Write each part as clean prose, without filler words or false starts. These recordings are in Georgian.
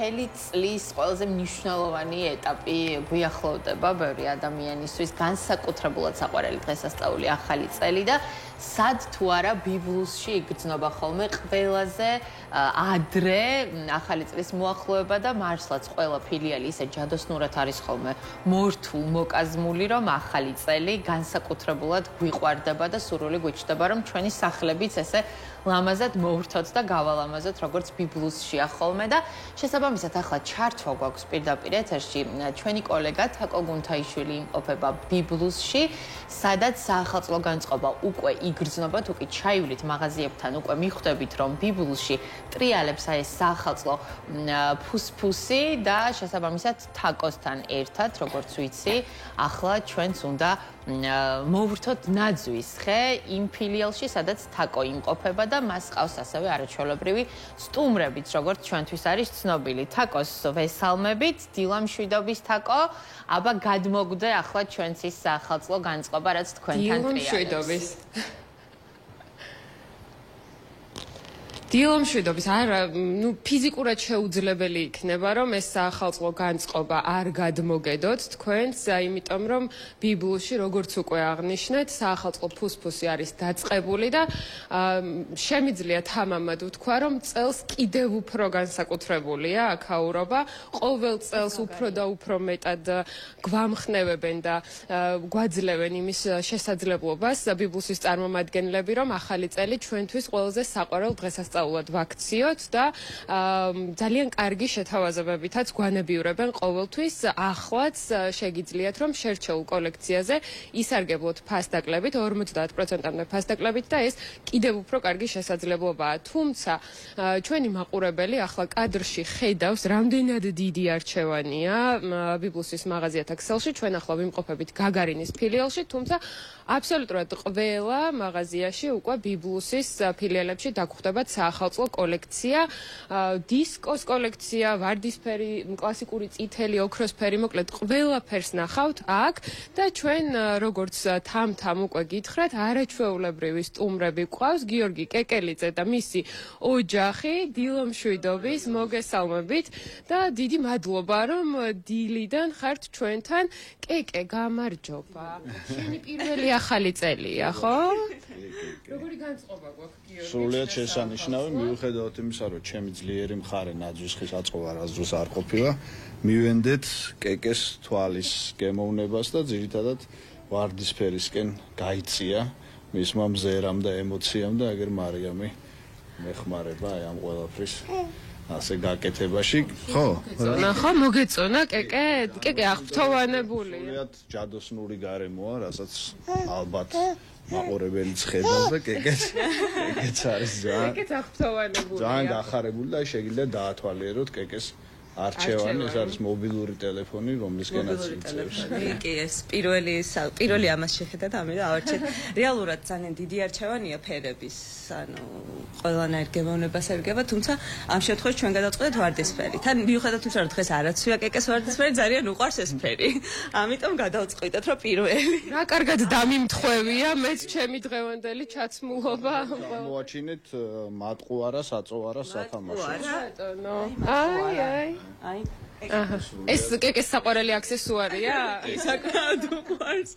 მთელი წლის ყველაზე მნიშვნელოვანი ეტაპი გვიახლოვდება ბევრი ადამიანისთვის, განსაკუთრებულად საყვარელი დღესასწაული ახალი წელი და სად თუ არა ბიბლუსში იგრძნობა ხოლმე ყველაზე ადრე ახალი წლის მოახლოება და მართლაც ყველა ფილიალი ისე ჯადოსნურად არის ხოლმე მორთულ მოკაზმული, რომ ახალი წელი განსაკუთრებულად გვიყვარდება და სურვილი გვიჩნდება, რომ ჩვენი სახლებიც ესე ლამაზად მოვრთოთ და გავალამაზოთ, როგორც ბიბლუსშია ხოლმე და შესაბამისად ახლა ჩართვა გვაქვს პირდაპირ ეთერში ჩვენი კოლეგა თაკო გუნთაიშვილი იმყოფება ბიბლუსში, სადაც საახალწლო განწყობა უკვე იგრძნობა, თუ კი ჩაივლით მაღაზიებთან უკვე მიხვდებით, რომ ბიბლუსში ტრიალებს აი ეს საახალწლო ფუსფუსი და შესაბამისად თაკოსთან ერთად, როგორც ვიცი, ახლა ჩვენც უნდა მოვვრთოთ ნაძვის ხე იმ ფილიალში, სადაც თაკო იმყოფება და მას ყავს ასევე არაჩვეულებრივი სტუმრებიც, როგორც ჩვენთვის არის ცნობილი. თაკოს ვესალმებით, დილა მშვიდობის თაკო, აბა გადმოგდე ახლა ჩვენც ის საახალწლო განწყობა, რაც თქვენთან ტრიალებს. დილა მშვიდობის, არა, ფიზიკურად შეუძლებელი იქნება, რომ ეს საახალწლო განწყობა არ გადმოგედოთ თქვენს, იმიტომ რომ ბიბლუსში, როგორც უკვე აღნიშნეთ, საახალწლო ფუსფუსი არის დაწყებული და შემიძლია თამამად ვთქვა, რომ წელს კიდევ უფრო განსაკუთრებულია აქაურობა, ყოველ წელს უფრო და უფრო მეტად გვამხნევებენ და გვაძლევენ იმის შესაძლებლობას ბიბლუსის წარმომადგენლები, რომ ახალი წელი ჩვენთვის ყველაზე საყვარელ დღესასწაულად ვაქციოთ და ძალიან კარგი შეთავაზებებითაც გვანებიურებენ ყოველთვის. ახლაც შეგიძლიათ, რომ შერჩეულ კოლექციაზე ისარგებლოთ ფასდაკლებით, 50%-მდე ფასდაკლებით და ეს კიდევ უფრო კარგი შესაძლებლობაა. თუმცა ჩვენი მაყურებელი ახლა კადრში ხედავს, რამდენად დიდი არჩევანია ბიბლუსის მაღაზიათა ქსელში. ჩვენ ახლა ვიმყოფებით გაგარინის ფილიალში, თუმცა აბსოლუტურად ყველა მაღაზიაში უკვე ბიბლუსის ფილიალებში დაგხვდებათ საახალწლო კოლექცია, დისკოს კოლექცია, ვარდისფერი, კლასიკური წითელი, ოქროსფერი, მოკლედ ყველაფერს ნახავთ აქ და ჩვენ როგორც თამ-თამ უკვე გითხრათ, არაჩვეულებრივი სტუმრები გვყავს, გიორგი კეკელიძე და მისი ოჯახი, დილა მშვიდობის, მოგესალმებით და დიდი მადლობა, რომ დილიდან ხართ ჩვენთან. კეკე, გამარჯობა. შენი პირველი ახალი წელია, ხო? როგორი განწყობა გვაქვს, გიორგი? სრულიად შესანიშნავი, მიუხედავად იმისა, რომ ჩემი ძლიერი მხარე ნაძვის ხის აწყობა რაზდროს არ ყოფილა, მივენდეთ კეკეს თვალის გემოვნებას და ძირითადად ვარდისფერისკენ გაიწია მისმა მზერამ და ემოციამ და აგერ მარიამი მეხმარება აი ამ ყველაფრის ასე გაკეთებაში, ხო? ხო, მოგეწონა კეკე? კეკე აღფრთოვანებულია. სრულიად ჯადოსნური გარემოა, რასაც ალბათ მაყურებელიც ხედავს და კეკეც არის ძალიან გახარებული და შეგიძლიათ დაათვალიეროთ კეკეს არჩევანი, ეს არის მობილური ტელეფონი, რომლისკენაც იწევს. კი, ეს პირველი ამას შეხედათ, ამიტომ ავარჩიეთ. რეალურად ძალიან დიდი არჩევანია ფერების, ანუ ყველანაირ გემოვნებას ერგება, თუმცა ამ შემთხვევაში ჩვენ გადავწყვეტეთ ვარდისფერი. თან მიუხედავად იმისა, რომ დღეს არაცვია კეკეს ვარდისფერი, ძალიან უყვარს ეს ფერი. ამიტომ გადავწყვეტეთ, რომ პირველი. რა კარგად დამიმთხვევია, მეც ჩემი დღევანდელი ჩაცმულობა. მოაჩინეთ მატყუარა, საწოვარა, სათამაშო. აი. ეს კეკეს საყვარელი აქსესუარია? საკმაოდ უყვარს.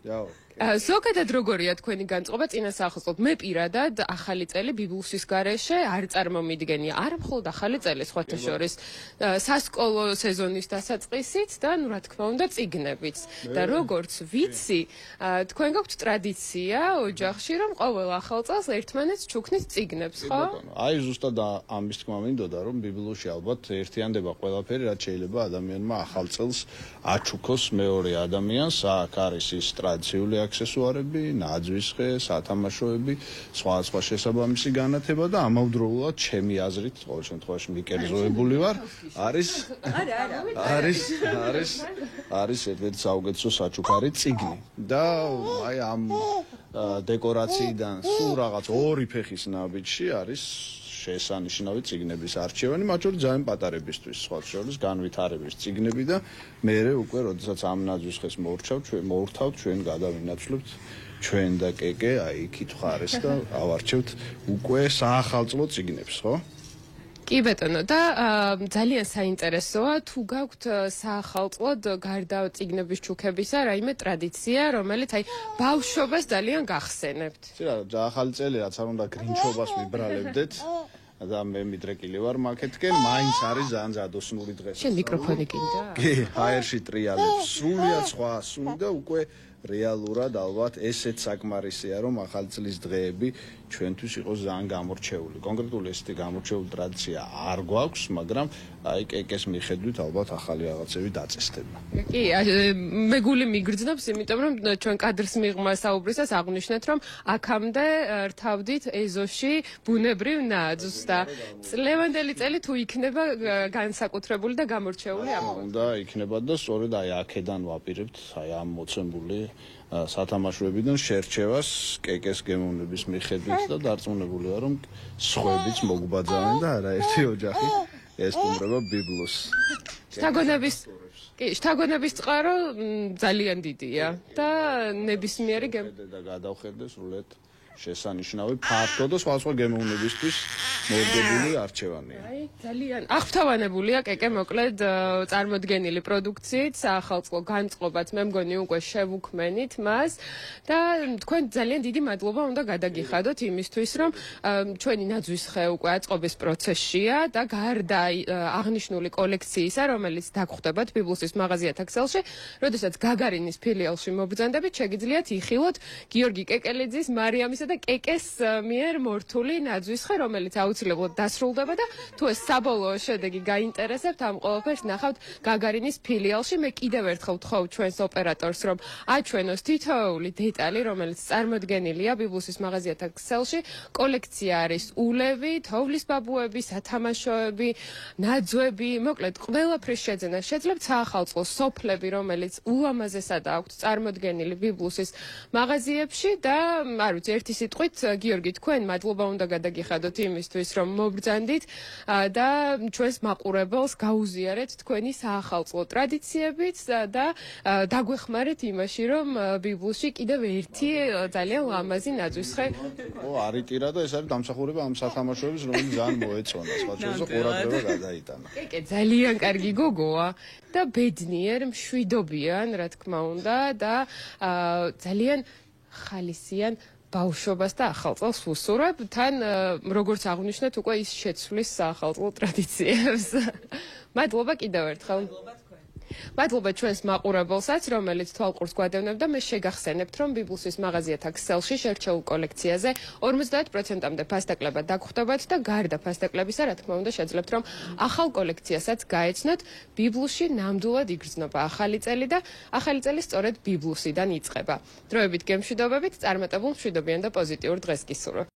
დაო. ზოგადად როგორია თქვენი განწყობა წინა საახალწლოდ? მე პირადად ახალი წელი ბიბლუსის გარეშე არ წარმომიდგენია. არა მხოლოდ ახალი წელი, სხვათა შორის სასკოლო სეზონის დასაწყისით და ნუ რა თქმა უნდა წიგნებიც. და როგორც ვიცი, თქვენ გაქვთ ტრადიცია ოჯახში, რომ ყოველ ახალ წელს ერთმანეთს ჩუქნით წიგნებს, ხო? აი ზუსტად ამის თქმა მინდოდა, რომ ბიბლუსში ალბათ ერთიანდება ყველაფერი, რაც შეიძლება ადამიანმა ახალ წელს აჩუქოს მეორე ადამიანს. აქ არის ის ტრადიციული აქსესუარები, ნაძვის ხე, სათამაშოები, სხვა შესაბამისი განათება და ამავდროულად ჩემი აზრით, ყოველ შემთხვევაში მიკერძოებული ვარ, არის ერთ-ერთი საუკეთესო საჩუქარი წიგნი და აი ამ დეკორაციიდან სულ რაღაც ორი ფეხის ნაბიჯში არის შესანიშნავი წიგნების არჩევანი, მათ შორის ძალიან პატარებისთვის, სხვა შორის განვითარების წიგნები და მე უკვე როდესაც ამ ნაძვის ხეს მოვურთავთ, ჩვენ გადავინაცვლებთ ჩვენ და კეკე, აი იქით ხარეს და ავარჩევთ უკვე საახალწლო წიგნებს, ხო? კი ბეტონო და ძალიან საინტერესოა თუ გაქვთ საახალწლოდ გარდა წიგნების ჩუქებისა რაიმე ტრადიცია რომელიც აი ბავშვობას ძალიან გახსენებთ. რა ახალი წელი რაც არ უნდა გრინჩობას ვიბრალებდეთ და მე მიდრეკილი ვარ მაკეთკენ მაინც არის ძალიან ზადოსნური დღეს. შენ მიკროფონი გინდა? კი, ჰაერში ტრიალებს სრულიად სხვა სული და უკვე რეალურად ალბათ ესეც საკმარისია რომ ახალი წლის დღეები ჩვენთვის იყოს ძალიან გამორჩეული. კონკრეტული ესეთი გამორჩეული ტრადიცია არ გვაქვს, მაგრამ აი კეკეს მიხედვით ალბათ ახალი რაღაცები დაწესდება. კი, მე გული მიგრძნობს, იმიტომ რომ ჩვენ კადრს მიღმა საუბრისას აღვნიშნეთ, რომ აქამდე რთავდით ეზოში ბუნებრივ ნაძვს და წლევანდელი წელი თუ იქნება განსაკუთრებული და გამორჩეული ამბავი. უნდა იქნება და სწორედ აი აქედან ვაპირებთ აი ამ მოცემული სათამაშოებიდან შერჩევას კეკეს გემოვნების მიხედვით და დარწმუნებული ვარ რომ სხვებიც მოგბაძავენ და არაერთი ოჯახი ესტუმრება ბიბლოს. შთაგონების წყარო ძალიან დიდია და ნებისმიერი და გადავხედე სრულად შესანიშნავი ფართო და სხვა გემოვნებისთვის მორგებული არჩევანია. აი, ძალიან აღფრთოვანებულია კეკე მოკლედ წარმოდგენილი პროდუქციით, საახალწლო განწყობაც მე მგონი უკვე შევუქმენით მას და თქვენ ძალიან დიდი მადლობა უნდა გადაგიხადოთ იმისთვის, რომ ჩვენი ნაძვის ხე უკვე აწყობის პროცესშია და გარდა აღნიშნული კოლექციისა, რომელიც დაგხვდებათ ბიბლუსის მაღაზიათა ქსელში, როდესაც გაგარინის ფილიალში მობრძანდებით, შეგიძლიათ იხილოთ გიორგი კეკელიძის, მარიამის და კეკეს მიერ მორთული ნაძვის ხე, რომელიც აუცილებლად დასრულდება და თუ ეს საბოლოო შედეგი გაინტერესებთ, ამ ყველაფერს ნახავთ გაგარინის ფილიალში. მე კიდევ ერთხელ ვთხოვ ჩვენს ოპერატორს, რომ აჩვენოს თითოეული დეტალი, რომელიც წარმოდგენილია ბიბლუსის მაღაზიათა ქსელში. კოლექცია არის ულევი, თოვლის ბაბუები, სათამაშოები, ნაძვები, მოკლედ ყველაფრის შეძენა შეძლებთ საახალწლო სოფლები, რომელიც ულამაზესად აქვთ წარმოდგენილი ბიბლუსის მაღაზიებში და არ ვიცი ერთი სიტყვით გიორგი თქვენ მადლობა უნდა გადაგიხადოთ იმისთვის რომ მობრძანდით და ჩვენს მაყურებელს გაუზიარეთ თქვენი საახალწლო ტრადიციებით და დაგვეხმარეთ იმაში რომ ბიბლუსში კიდევ ერთი ძალიან ლამაზი ნაძვის ხე არიტირა და ეს არის დამსახურება ამ სათამაშოების რომელიც ძალიან მოეწონა სხვა ჩვენზე ყურადღება გადაიტანა. კეკე ძალიან კარგი გოგოა და ბედნიერ მშვიდობიან რა თქმა უნდა და ძალიან ხალისიან ბავშვობას და ახალწელს უსურვებ, თან როგორც აღვნიშნეთ, უკვე ის შეცვლის საახალწლო ტრადიციებს. მადლობა კიდევ ერთხელ. მადლობა ჩვენს მაყურებელსაც, რომელიც თვალყურს გვადევნებდა. მე შეგახსენებთ, რომ ბიბლუსის მაღაზიათა ქსელში შერჩეულ კოლექციაზე 50%-მდე ფასდაკლება დაგხვდებათ და გარდა ფასდაკლებისა, რა თქმა უნდა, შეძლებთ, რომ ახალ კოლექციასაც გაეცნოთ. ბიბლუსში ნამდვილად იგრძნობა ახალი წელი და ახალი წელი სწორედ ბიბლუსიდან იწყება. დროებით გემშვიდობებით, წარმატებულ, მშვიდობიან და პოზიტიურ დღეს გისურვებ.